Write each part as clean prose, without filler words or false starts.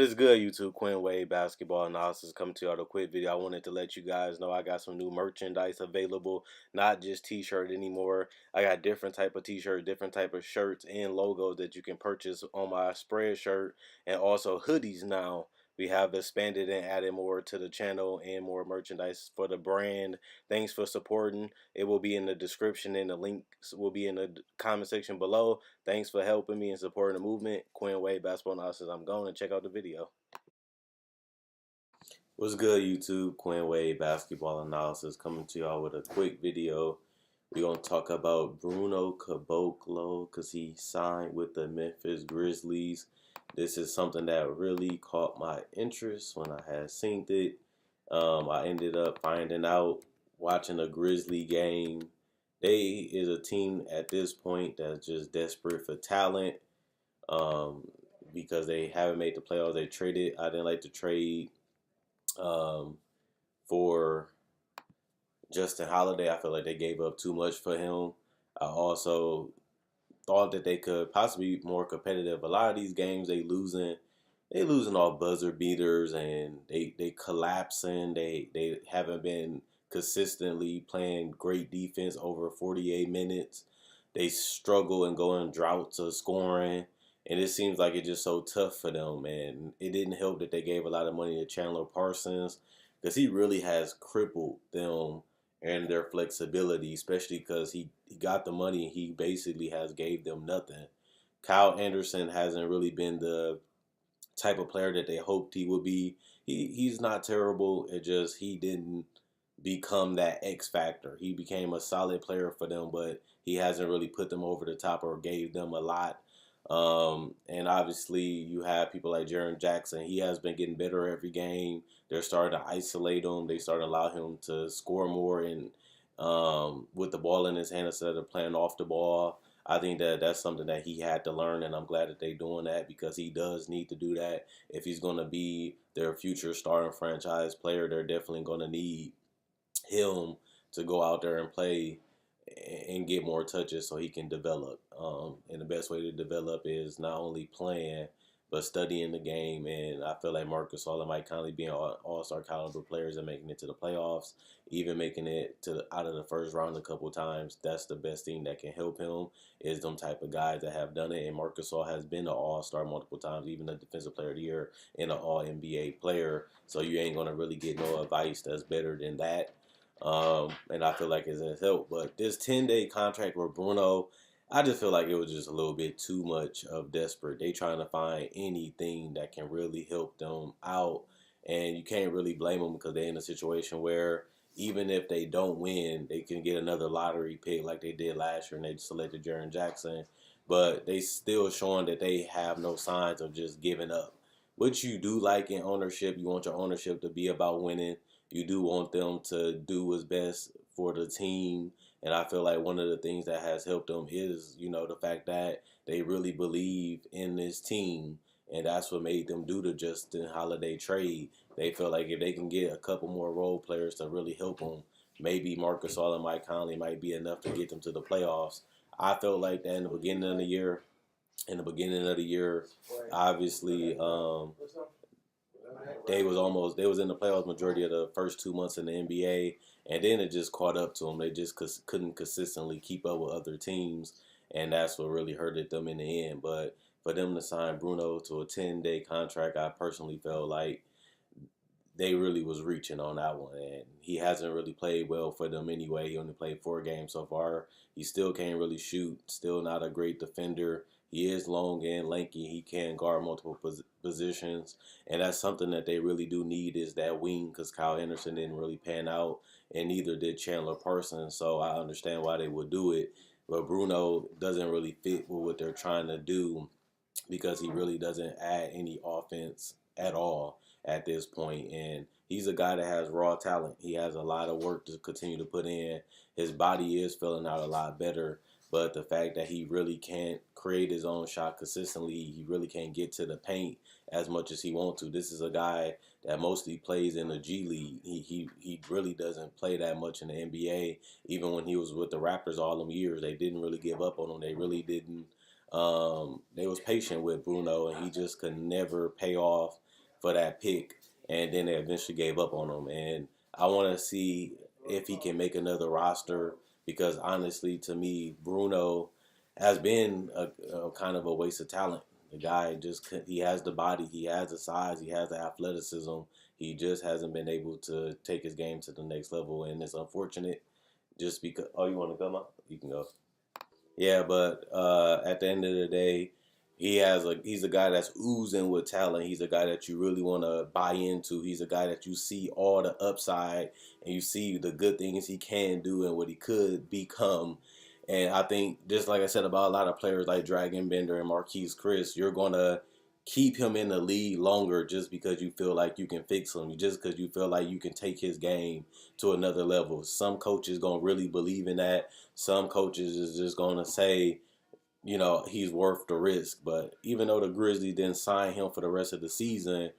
is good, YouTube? Quinn Wade Basketball Analysis coming to you with a quick video. I wanted to let you guys know I got some new merchandise available, not just t-shirt anymore. I got different type of t-shirt, different type of shirts and logos that you can purchase on my spread shirt, and also hoodies now. We have expanded and added more to the channel and more merchandise for the brand. Thanks for supporting. It will be in the description and the links will be in the comment section below. Thanks for helping me and supporting the movement. Quinn Wade Basketball Analysis. I'm going to check out the video. What's good, YouTube? Quinn Wade Basketball Analysis coming to y'all with a quick video. We're going to talk about Bruno Caboclo because he signed with the Memphis Grizzlies. This is something that really caught my interest when I had seen it. I ended up finding out watching a Grizzly game. They is a team at this point that's just desperate for talent because they haven't made the playoffs. They traded. I didn't like to trade for Justin Holiday. I feel like they gave up too much for him. I also thought that they could possibly be more competitive. A lot of these games they losing all buzzer beaters and they collapsing. They haven't been consistently playing great defense over 48 minutes. They struggle and go in droughts of scoring. And it seems like it's just so tough for them. And it didn't help that they gave a lot of money to Chandler Parsons because he really has crippled them and their flexibility, especially because he got the money and he basically has gave them nothing. Kyle Anderson hasn't really been the type of player that they hoped he would be. He's not terrible. It just he didn't become that X factor. He became a solid player for them, but he hasn't really put them over the top or gave them a lot. And obviously you have people like Jaren Jackson. He has been getting better every game. They're starting to isolate him. They started to allow him to score more and with the ball in his hand instead of playing off the ball. I think that that's something that he had to learn, and I'm glad that they're doing that because he does need to do that. If he's going to be their future starting franchise player, they're definitely going to need him to go out there and play and get more touches so he can develop. And the best way to develop is not only playing but studying the game. And I feel like Marcus All and Mike Conley being all-star caliber players and making it to the playoffs, even making it to out of the first round a couple times. That's the best thing that can help him is them type of guys that have done it. And Marcus All has been an all-star multiple times, even a defensive player of the year and an all-NBA player. So you ain't going to really get no advice that's better than that. And I feel like it's a help. But this 10-day contract with Bruno, I just feel like it was just a little bit too much of desperate. They trying to find anything that can really help them out. And you can't really blame them because they're in a situation where even if they don't win, they can get another lottery pick like they did last year and they selected Jaren Jackson. But they still showing that they have no signs of just giving up. Which you do like in ownership. You want your ownership to be about winning. You do want them to do what's best for the team. And I feel like one of the things that has helped them is, the fact that they really believe in this team. And that's what made them do the Justin Holiday trade. They feel like if they can get a couple more role players to really help them, maybe Marcus All and Mike Conley might be enough to get them to the playoffs. I felt like that in the beginning of the year. Obviously, they was in the playoffs majority of the first 2 months in the NBA, and then it just caught up to them. They just couldn't consistently keep up with other teams, and that's what really hurted them in the end. But for them to sign Bruno to a 10-day contract, I personally felt like they really was reaching on that one, and he hasn't really played well for them anyway. He only played 4 games so far. He still can't really shoot, still not a great defender. He is long and lanky. He can guard multiple positions, and that's something that they really do need is that wing because Kyle Anderson didn't really pan out, and neither did Chandler Parsons, so I understand why they would do it. But Bruno doesn't really fit with what they're trying to do because he really doesn't add any offense at all at this point. And he's a guy that has raw talent. He has a lot of work to continue to put in. His body is filling out a lot better. But the fact that he really can't create his own shot consistently, he really can't get to the paint as much as he wants to. This is a guy that mostly plays in the G League. He really doesn't play that much in the NBA. Even when he was with the Raptors all them years, they didn't really give up on him. They really didn't. They was patient with Bruno, and he just could never pay off for that pick, and then they eventually gave up on him. And I want to see if he can make another roster because honestly, to me, Bruno has been a kind of a waste of talent. The guy he has the body, he has the size, he has the athleticism. He just hasn't been able to take his game to the next level, and it's unfortunate. Just because, oh, you want to come up? You can go. Yeah, but at the end of the day, he's a guy that's oozing with talent. He's a guy that you really want to buy into. He's a guy that you see all the upside and you see the good things he can do and what he could become. And I think just like I said about a lot of players like Dragon Bender and Marquise Chris, you're gonna keep him in the league longer just because you feel like you can fix him, just because you feel like you can take his game to another level. Some coaches gonna really believe in that. Some coaches is just gonna say, he's worth the risk. But even though the Grizzlies didn't sign him for the rest of the season,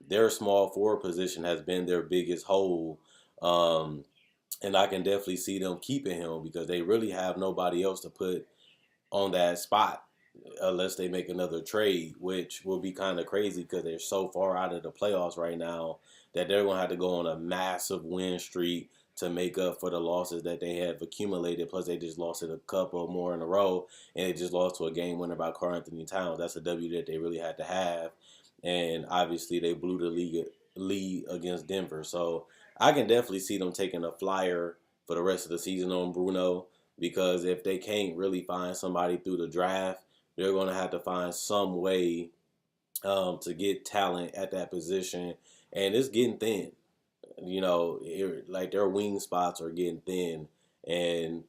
their small forward position has been their biggest hole. And I can definitely see them keeping him because they really have nobody else to put on that spot unless they make another trade, which will be kind of crazy because they're so far out of the playoffs right now that they're going to have to go on a massive win streak to make up for the losses that they have accumulated. Plus, they just lost it a couple more in a row, and they just lost to a game winner by Karl Anthony Towns. That's a W that they really had to have, and obviously they blew the lead against Denver. So I can definitely see them taking a flyer for the rest of the season on Bruno because if they can't really find somebody through the draft, they're going to have to find some way to get talent at that position, and it's getting thin. Like their wing spots are getting thin, and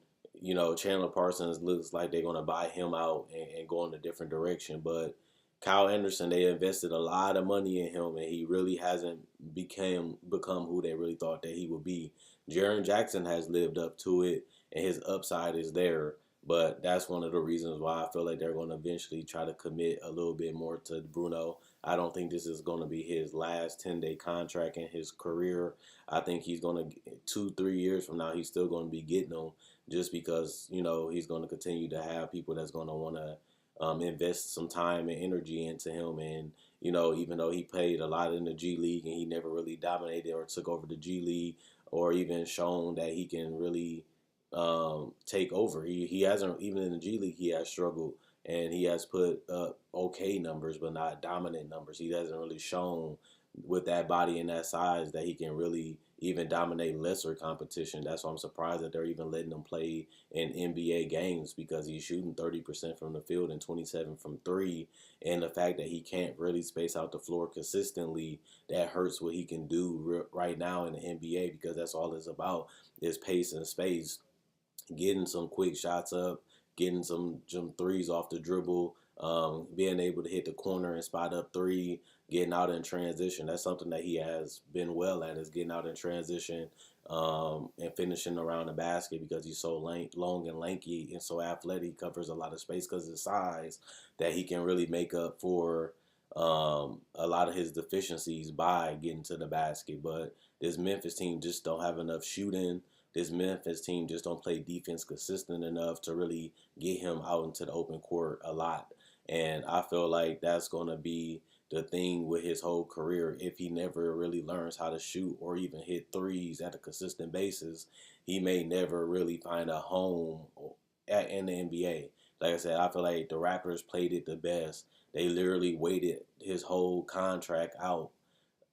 Chandler Parsons looks like they're going to buy him out and go in a different direction. But Kyle Anderson, they invested a lot of money in him, and he really hasn't become who they really thought that he would be. Jaren Jackson has lived up to it, and his upside is there. But that's one of the reasons why I feel like they're going to eventually try to commit a little bit more to Bruno. I don't think this is going to be his last 10-day contract in his career. I think he's going to, 2-3 years from now, he's still going to be getting them just because, he's going to continue to have people that's going to want to invest some time and energy into him. And, even though he played a lot in the G League and he never really dominated or took over the G League or even shown that he can really take over. He hasn't, even in the G League, he has struggled and he has put up okay numbers, but not dominant numbers. He hasn't really shown with that body and that size that he can really even dominate lesser competition. That's why I'm surprised that they're even letting him play in NBA games because he's shooting 30% from the field and 27 from three. And the fact that he can't really space out the floor consistently, that hurts what he can do right now in the NBA because that's all it's about is pace and space. Getting some quick shots up, getting some threes off the dribble, being able to hit the corner and spot up three, getting out in transition. That's something that he has been well at, is getting out in transition and finishing around the basket because he's so long and lanky and so athletic. He covers a lot of space because of his size that he can really make up for a lot of his deficiencies by getting to the basket. But this Memphis team just don't have enough shooting. This Memphis team just don't play defense consistent enough to really get him out into the open court a lot. And I feel like that's going to be the thing with his whole career. If he never really learns how to shoot or even hit threes at a consistent basis, he may never really find a home in the NBA. Like I said, I feel like the Raptors played it the best. They literally waited his whole contract out,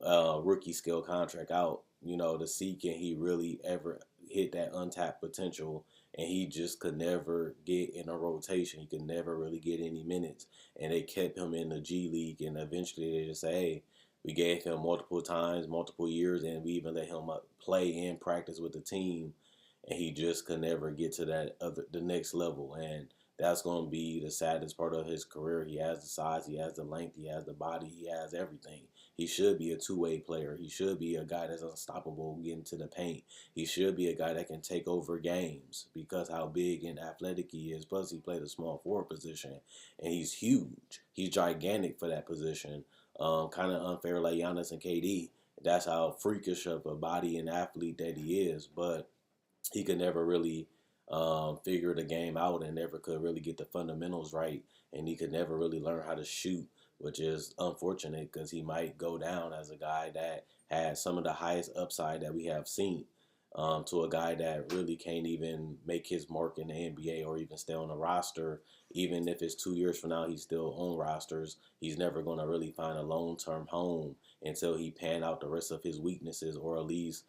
rookie scale contract out, to see can he really ever hit that untapped potential, and he just could never get in a rotation. He could never really get any minutes, and they kept him in the G League, and eventually they just say, hey, we gave him multiple times, multiple years, and we even let him play and practice with the team, and he just could never get to the next level. And that's going to be the saddest part of his career. He has the size, he has the length, he has the body, he has everything. He should be a two-way player. He should be a guy that's unstoppable getting to the paint. He should be a guy that can take over games because how big and athletic he is. Plus, he played a small forward position, and he's huge. He's gigantic for that position. Kind of unfair like Giannis and KD. That's how freakish of a body and athlete that he is. But he could never really figure the game out and never could really get the fundamentals right, and he could never really learn how to shoot, which is unfortunate because he might go down as a guy that had some of the highest upside that we have seen. To a guy that really can't even make his mark in the NBA or even stay on the roster. Even if it's 2 years from now, he's still on rosters. He's never going to really find a long-term home until he pan out the rest of his weaknesses, or at least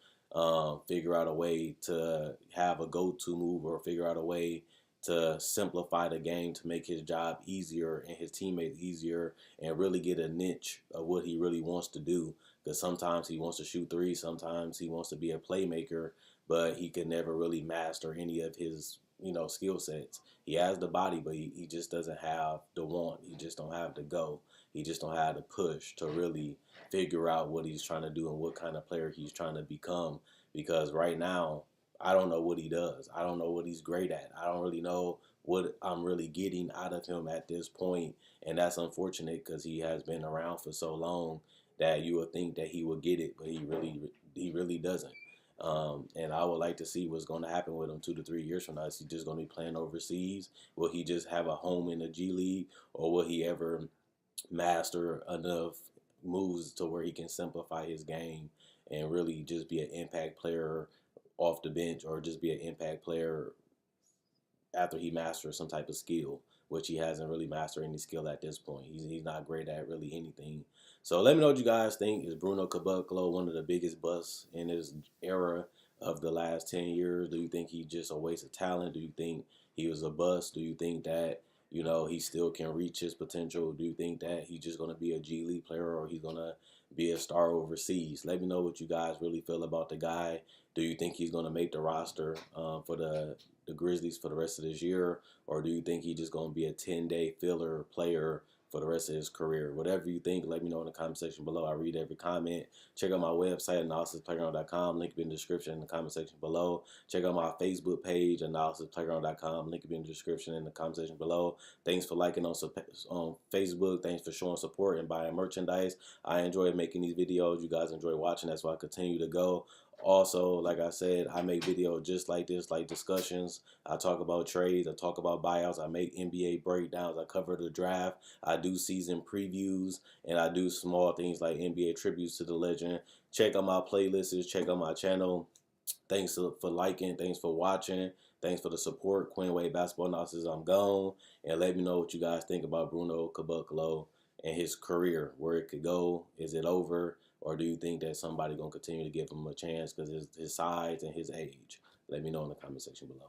figure out a way to have a go-to move, or figure out a way to simplify the game to make his job easier and his teammates easier, and really get a niche of what he really wants to do. Because sometimes he wants to shoot threes, sometimes he wants to be a playmaker, but he can never really master any of his skill sets. He has the body, but he just doesn't have the want. He just don't have the go. He just don't have the push to really figure out what he's trying to do and what kind of player he's trying to become. Because right now, I don't know what he does. I don't know what he's great at. I don't really know what I'm really getting out of him at this point. And that's unfortunate because he has been around for so long that you would think that he would get it, but he really doesn't. And I would like to see what's going to happen with him 2 to 3 years from now. Is he just going to be playing overseas? Will he just have a home in the G League, or will he ever master enough moves to where he can simplify his game and really just be an impact player off the bench, or just be an impact player after he masters some type of skill, which he hasn't really mastered any skill at this point. He's not great at really anything. So let me know what you guys think. Is Bruno Caboclo one of the biggest busts in his era of the last 10 years? Do you think he's just a waste of talent? Do you think he was a bust? Do you think that, he still can reach his potential? Do you think that he's just going to be a G League player, or he's going to be a star overseas? Let me know what you guys really feel about the guy. Do you think he's going to make the roster for the Grizzlies for the rest of this year, or do you think he's just going to be a 10-day filler player for the rest of his career? Whatever you think, let me know in the comment section below. I read every comment. Check out my website, analysisplayground.com. Link in the description in the comment section below. Check out my Facebook page, analysisplayground.com. Link in the description in the comment section below. Thanks for liking on Facebook. Thanks for showing support and buying merchandise. I enjoy making these videos. You guys enjoy watching. That's why I continue to go. Also, like I said, I make videos just like this, like discussions. I talk about trades. I talk about buyouts. I make NBA breakdowns. I cover the draft. I do season previews, and I do small things like NBA tributes to the legend. Check out my playlists. Check out my channel. Thanks for liking. Thanks for watching. Thanks for the support. Quinn Wade Basketball Analysis. I'm gone. And let me know what you guys think about Bruno Caboclo and his career, where it could go. Is it over? Or do you think that somebody going to continue to give him a chance because his size and his age? Let me know in the comment section below.